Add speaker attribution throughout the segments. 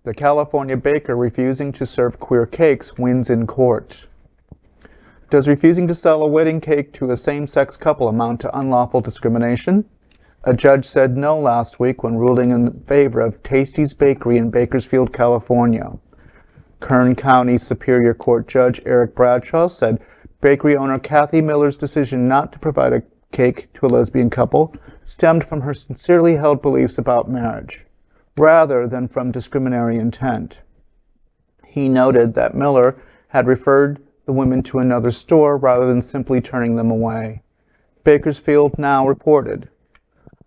Speaker 1: The California baker refusing to serve queer cakes wins in court. Does refusing to sell a wedding cake to a same-sex couple amount to unlawful discrimination? A judge said no last week when ruling in favor of Tastries Bakery in Bakersfield, California. Kern County Superior Court Judge Eric Bradshaw said bakery owner Cathy Miller's decision not to provide a cake to a lesbian couple stemmed from her sincerely held beliefs about marriage, rather than from discriminatory intent. He noted that Miller had referred the women to another store rather than simply turning them away. Bakersfield Now reported,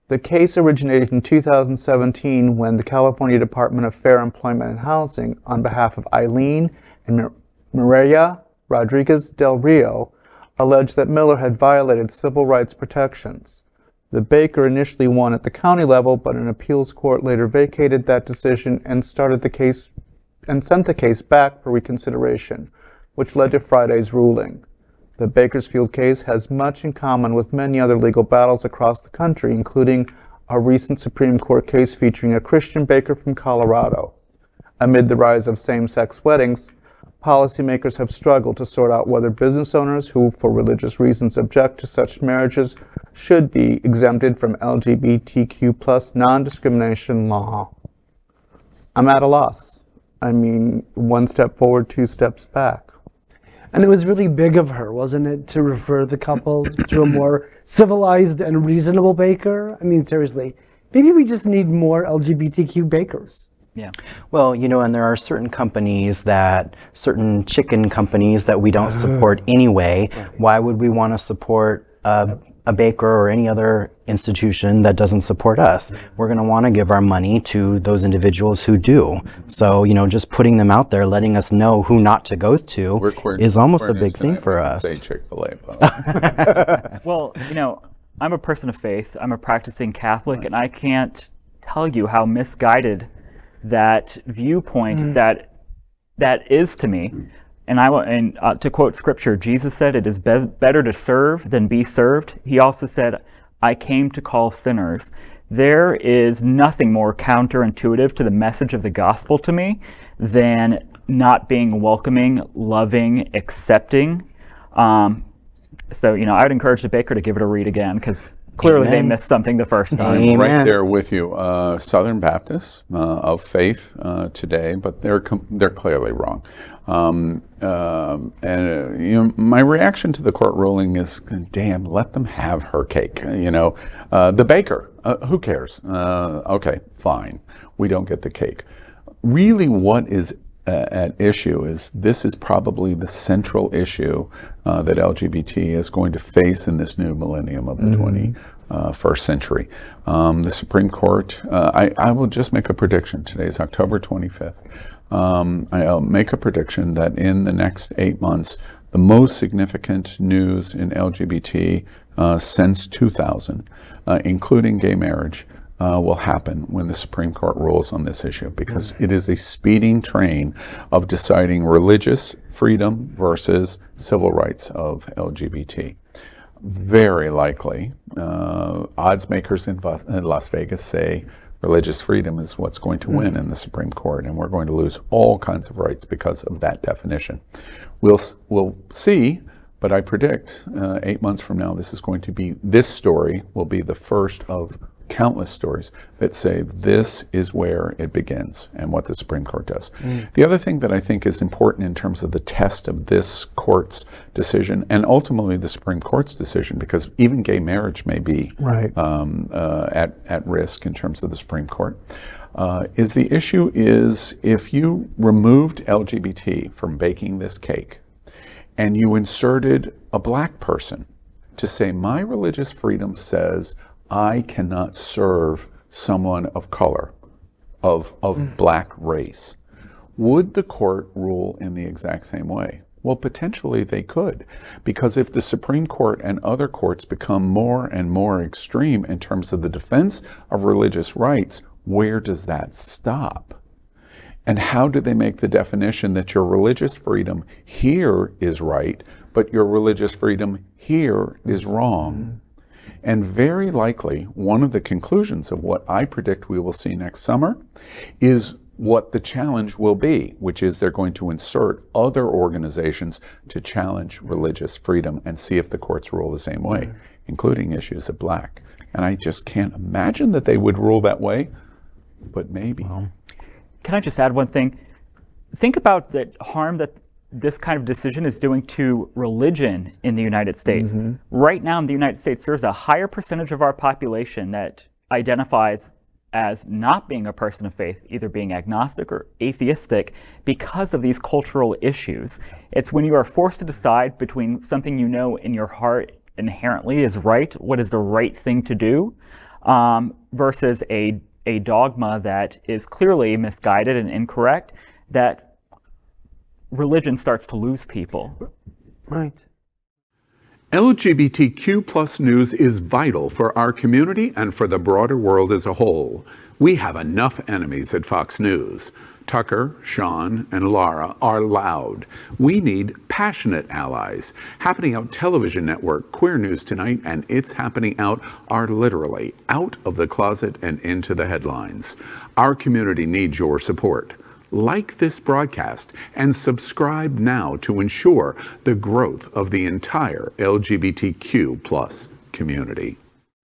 Speaker 1: the case originated in 2017 when the California Department of Fair Employment and Housing, on behalf of Eileen and Maria Rodriguez del Rio, alleged that Miller had violated civil rights protections. The baker initially won at the county level, but an appeals court later vacated that decision and sent the case back for reconsideration, which led to Friday's ruling. The Bakersfield case has much in common with many other legal battles across the country, including a recent Supreme Court case featuring a Christian baker from Colorado. Amid the rise of same-sex weddings, policymakers have struggled to sort out whether business owners who, for religious reasons, object to such marriages should be exempted from LGBTQ+ non-discrimination law. I'm at a loss. I mean, one step forward, two steps back.
Speaker 2: And it was really big of her, wasn't it, to refer the couple to a more civilized and reasonable baker? I mean, seriously, maybe we just need more LGBTQ bakers.
Speaker 3: Yeah. Well, you know, and there are certain chicken companies that we don't support anyway. Why would we want to support a baker or any other institution that doesn't support us? We're going to want to give our money to those individuals who do. So, you know, just putting them out there, letting us know who not to go to is almost a big thing for us.
Speaker 4: Say Chick-fil-A.
Speaker 5: Well, you know, I'm a person of faith. I'm a practicing Catholic, and I can't tell you how misguided that viewpoint that is to me. And to quote scripture, Jesus said, it is better to serve than be served. He also said, I came to call sinners. There is nothing more counterintuitive to the message of the gospel to me than not being welcoming, loving, accepting. So, you know, I would encourage the baker to give it a read again, because clearly they missed something the first time.
Speaker 4: I'm right there with you. Southern Baptists of faith today, but they're clearly wrong. And you know, my reaction to the court ruling is, damn, let them have her cake. You know, the baker, who cares? Okay, fine, we don't get the cake. Really, what is at issue is this is probably the central issue that LGBT is going to face in this new millennium of the 21st century. The Supreme Court, I will just make a prediction. Today's October 25th. I'll make a prediction that in the next 8 months, the most significant news in LGBT since 2000, including gay marriage, will happen when the Supreme Court rules on this issue, because it is a speeding train of deciding religious freedom versus civil rights of LGBT. Very likely, odds makers in Las Vegas say religious freedom is what's going to win in the Supreme Court, and we're going to lose all kinds of rights because of that definition. We'll see, but I predict 8 months from now, this story will be the first of countless stories that say this is where it begins and what the Supreme Court does. The other thing that I think is important in terms of the test of this court's decision, and ultimately the Supreme Court's decision, because even gay marriage may be at risk in terms of the Supreme Court, is the issue is if you removed LGBT from baking this cake and you inserted a black person to say, my religious freedom says I cannot serve someone of color, of black race, would the court rule in the exact same way? Well, potentially they could, because if the Supreme Court and other courts become more and more extreme in terms of the defense of religious rights, where does that stop? And how do they make the definition that your religious freedom here is right, but your religious freedom here is wrong? And very likely, one of the conclusions of what I predict we will see next summer is what the challenge will be, which is they're going to insert other organizations to challenge religious freedom and see if the courts rule the same way, including issues of black. And I just can't imagine that they would rule that way, but maybe.
Speaker 5: Can I just add one thing? Think about the harm that this kind of decision is doing to religion in the United States. Right now in the United States, there's a higher percentage of our population that identifies as not being a person of faith, either being agnostic or atheistic, because of these cultural issues. It's when you are forced to decide between something you know in your heart inherently is right, what is the right thing to do, versus a dogma that is clearly misguided and incorrect, that religion starts to lose people.
Speaker 2: Right.
Speaker 6: LGBTQ plus news is vital for our community and for the broader world as a whole. We have enough enemies at Fox News. Tucker, Sean, and Laura are loud. We need passionate allies. Happening Out Television Network, Queer News Tonight, and It's Happening Out are literally out of the closet and into the headlines. Our community needs your support. Like this broadcast and subscribe now to ensure the growth of the entire LGBTQ plus community.